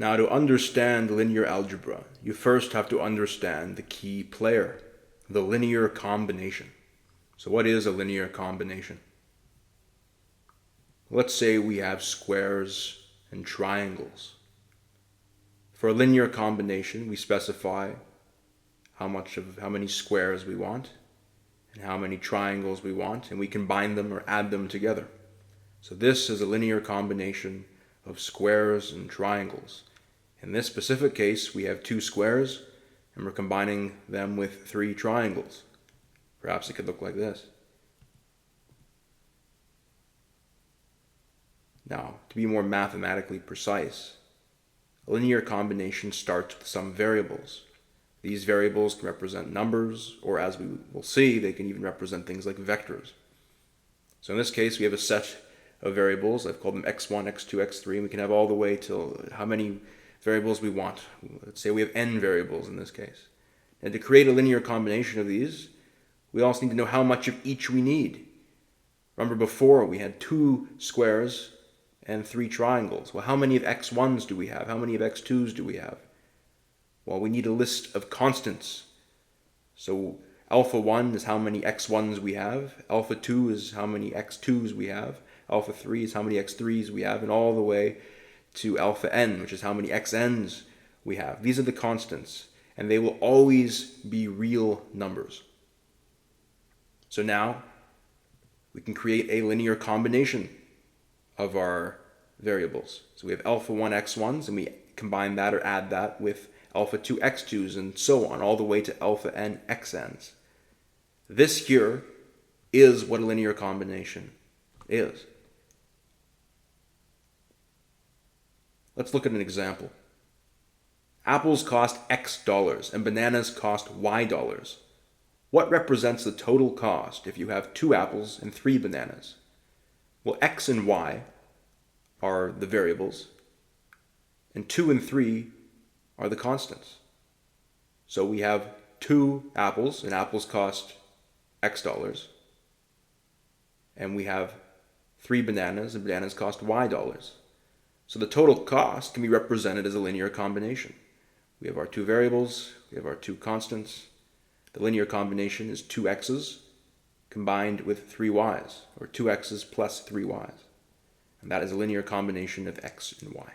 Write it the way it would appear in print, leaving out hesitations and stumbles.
Now, to understand linear algebra, you first have to understand the key player, the linear combination. So what is a linear combination? Let's say we have squares and triangles. For a linear combination, we specify how many squares we want and how many triangles we want, and we combine them or add them together. So this is a linear combination of squares and triangles. In this specific case, we have 2 squares and we're combining them with 3 triangles. Perhaps it could look like this. Now, to be more mathematically precise, a linear combination starts with some variables. These variables can represent numbers, or as we will see, they can even represent things like vectors. So in this case, we have a set of variables. I've called them x1, x2, x3, and we can have all the way till how many variables we want. Let's say we have n variables in this case. And to create a linear combination of these, we also need to know how much of each we need. Remember before, we had 2 squares and 3 triangles. Well, how many of x1s do we have? How many of x2s do we have? Well, we need a list of constants. So alpha 1 is how many x1s we have, alpha 2 is how many x2s we have, alpha 3 is how many x3s we have, and all the way to alpha n, which is how many xn's we have. These are the constants, and they will always be real numbers. So now we can create a linear combination of our variables. So we have alpha 1 x1s, and we combine that or add that with alpha 2 x2s, and so on, all the way to alpha n xn's. This here is what a linear combination is. Let's look at an example. Apples cost X dollars and bananas cost Y dollars. What represents the total cost if you have 2 apples and 3 bananas? Well, X and Y are the variables, and 2 and 3 are the constants. So we have 2 apples, and apples cost X dollars, and we have 3 bananas, and bananas cost Y dollars. So the total cost can be represented as a linear combination. We have our 2 variables, we have our 2 constants. The linear combination is 2 x's combined with 3 y's, or 2 x's plus 3 y's. And that is a linear combination of x and y.